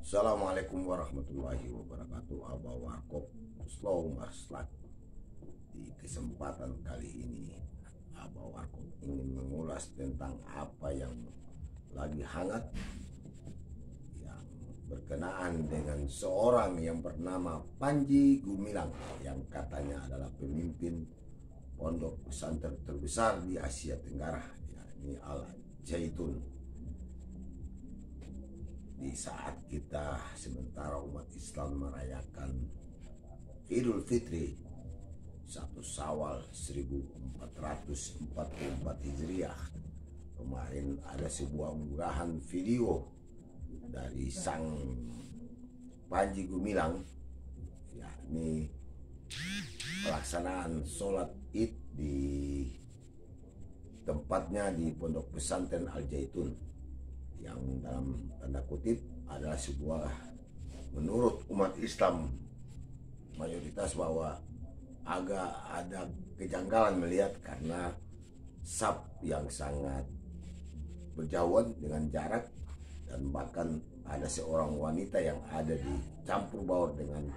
Assalamualaikum warahmatullahi wabarakatuh. Abah Warkop Slow Maslak. Di kesempatan kali ini Abah Warkop ingin mengulas tentang apa yang lagi hangat, yang berkenaan dengan seorang yang bernama Panji Gumilang, yang katanya adalah pemimpin pondok pesantren terbesar di Asia Tenggara, yakni Al Zaitun. Di saat kita sementara umat Islam merayakan Idul Fitri 1 Syawal 1444 Hijriah, kemarin ada sebuah unggahan video dari sang Panji Gumilang, yakni pelaksanaan sholat Id di tempatnya di Pondok Pesantren Al Zaitun, yang dalam tanda kutip adalah sebuah, menurut umat Islam mayoritas, bahwa agak ada kejanggalan melihat karena saf yang sangat berjauhan dengan jarak, dan bahkan ada seorang wanita yang ada di campur baur dengan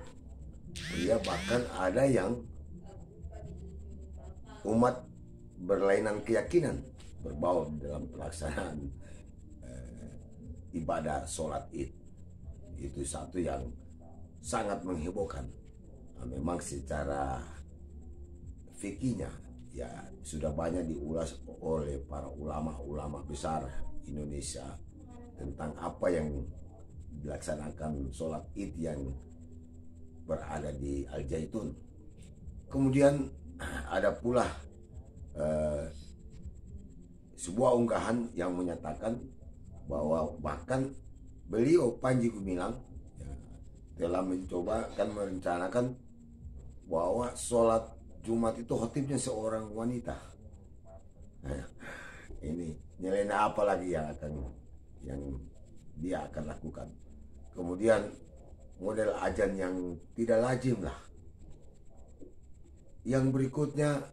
pria, bahkan ada yang umat berlainan keyakinan berbaur dalam pelaksanaan ibadah sholat Id. Itu satu yang sangat menghebohkan. Memang secara fikihnya ya sudah banyak diulas oleh para ulama-ulama besar Indonesia tentang apa yang dilaksanakan sholat Id yang berada di Al Zaitun. Kemudian ada pula sebuah unggahan yang menyatakan bahwa bahkan beliau Panji Gumilang telah mencoba dan merencanakan bahwa sholat Jumat itu khotibnya seorang wanita. Nah, ini nilainya apa lagi yang dia akan lakukan? Kemudian model ajan yang tidak lazim lah. Yang berikutnya,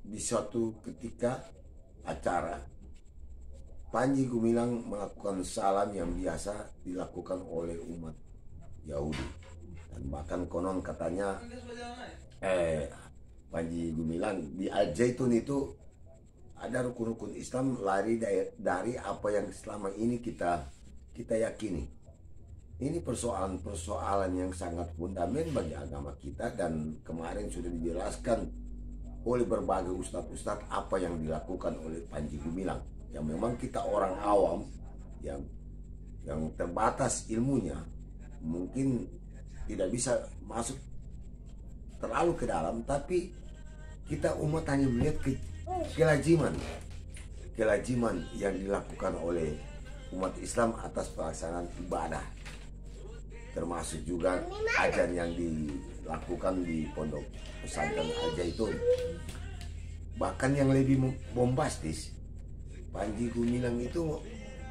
di suatu ketika acara, Panji Gumilang melakukan salam yang biasa dilakukan oleh umat Yahudi, dan bahkan konon katanya Panji Gumilang di Al Zaitun itu ada rukun-rukun Islam lari dari apa yang selama ini kita yakini. Ini persoalan yang sangat fundamental bagi agama kita, dan kemarin sudah dijelaskan oleh berbagai ustadz-ustadz apa yang dilakukan oleh Panji Gumilang. Yang memang kita orang awam yang terbatas ilmunya mungkin tidak bisa masuk terlalu ke dalam, tapi kita umat hanya melihat kelaziman yang dilakukan oleh umat Islam atas pelaksanaan ibadah, termasuk juga ajan yang dilakukan di Pondok Pesantren Al Zaitun. Bahkan yang lebih bombastis, Panji Gumilang itu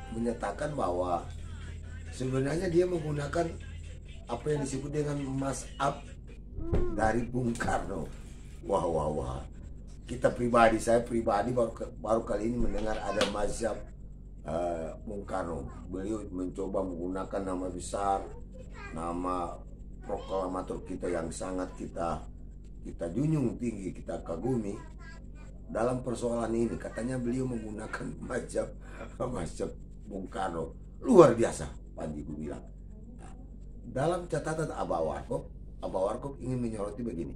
menyatakan bahwa sebenarnya dia menggunakan apa yang disebut dengan mazhab dari Bung Karno. Wah. Saya pribadi baru kali ini mendengar ada mazhab Bung Karno. Beliau mencoba menggunakan nama besar, nama proklamator kita yang sangat kita junjung tinggi, kita kagumi. Dalam persoalan ini katanya beliau menggunakan mazhab Bung Karno. Luar biasa Panji Gumilang. Nah, dalam catatan Abah Warkop ingin menyoroti begini.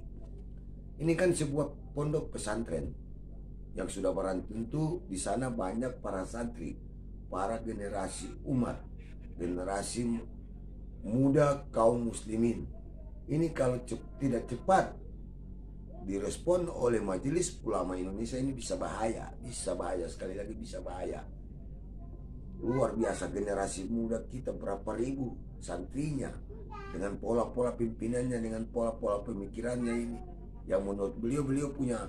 Ini kan sebuah pondok pesantren yang sudah barang tentu di sana banyak para santri, para generasi umat, generasi muda kaum muslimin. Ini kalau tidak cepat direspon oleh Majelis Ulama Indonesia, ini bisa bahaya, sekali lagi bisa bahaya. Luar biasa generasi muda kita, berapa ribu santrinya, dengan pola-pola pimpinannya, dengan pola-pola pemikirannya ini, yang menurut beliau punya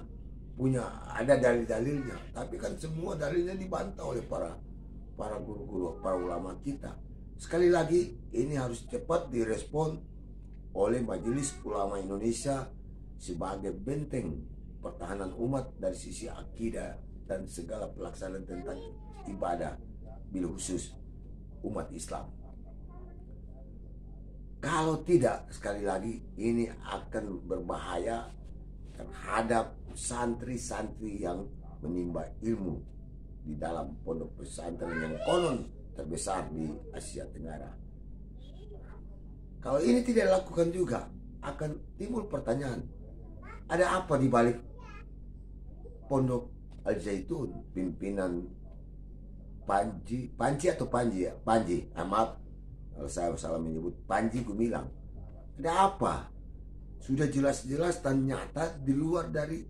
ada dalil-dalilnya, tapi kan semua dalilnya dibantah oleh para guru-guru, para ulama kita. Sekali lagi ini harus cepat direspon oleh Majelis Ulama Indonesia sebagai benteng pertahanan umat dari sisi akidah dan segala pelaksanaan tentang ibadah, bil khusus umat Islam. Kalau tidak, sekali lagi ini akan berbahaya terhadap santri-santri yang menimba ilmu di dalam pondok pesantren yang konon terbesar di Asia Tenggara. Kalau ini tidak dilakukan juga, akan timbul pertanyaan, ada apa di balik pondok Al Zaitun pimpinan Panji ya? Maaf kalau saya salah menyebut, Panji Gumilang. Ada apa? Sudah jelas-jelas dan nyata di luar dari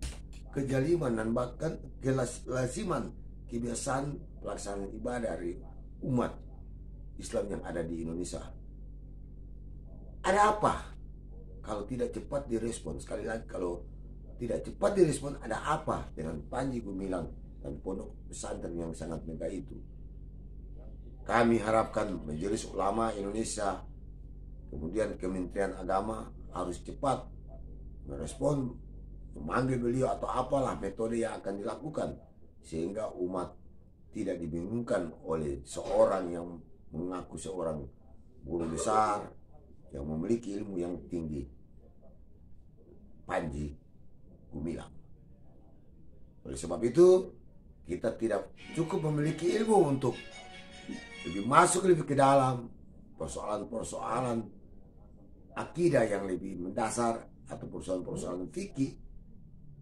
kejaliman dan bahkan kelasiman kebiasaan pelaksanaan ibadah dari umat Islam yang ada di Indonesia. Ada apa? Kalau tidak cepat direspon, sekali lagi kalau tidak cepat direspon, ada apa dengan Panji Gumilang dan pondok pesantren yang sangat megah itu? Kami harapkan Majelis Ulama Indonesia, kemudian Kementerian Agama harus cepat merespon, memanggil beliau atau apalah metode yang akan dilakukan, sehingga umat tidak dibingungkan oleh seorang yang mengaku seorang guru besar yang memiliki ilmu yang tinggi, Panji Gumilang. Oleh sebab itu, kita tidak cukup memiliki ilmu untuk lebih ke dalam persoalan-persoalan akidah yang lebih mendasar atau persoalan-persoalan fikih.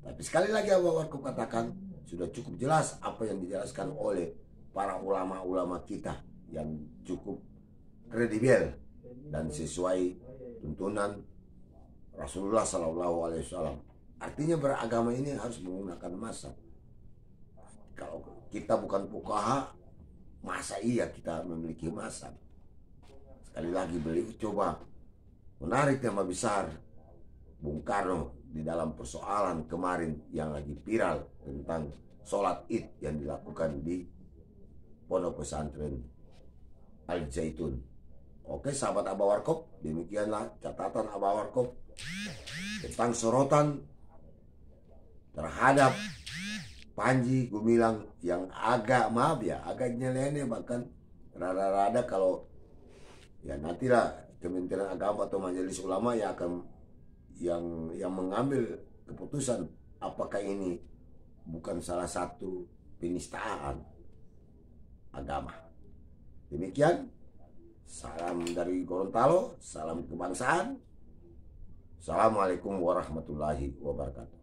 Tapi sekali lagi Abah Warkop katakan, sudah cukup jelas apa yang dijelaskan oleh para ulama-ulama kita yang cukup kredibel dan sesuai tuntunan Rasulullah SAW. Artinya beragama ini harus menggunakan mazhab. Kalau kita bukan fuqaha, masa iya kita memiliki mazhab? Sekali lagi beliau coba menarik nama besar Bung Karno di dalam persoalan kemarin yang lagi viral tentang sholat Id yang dilakukan di pondok pesantren Al Zaitun. Oke sahabat Abah Warkop, demikianlah catatan Abah Warkop tentang sorotan terhadap Panji Gumilang yang agak agak nyeleneh, bahkan rada-rada kalau ya nantilah Kementerian Agama atau Majelis Ulama yang akan yang mengambil keputusan apakah ini bukan salah satu penistaan agama. Demikian, salam dari Gorontalo, salam kebangsaan. Assalamualaikum warahmatullahi wabarakatuh.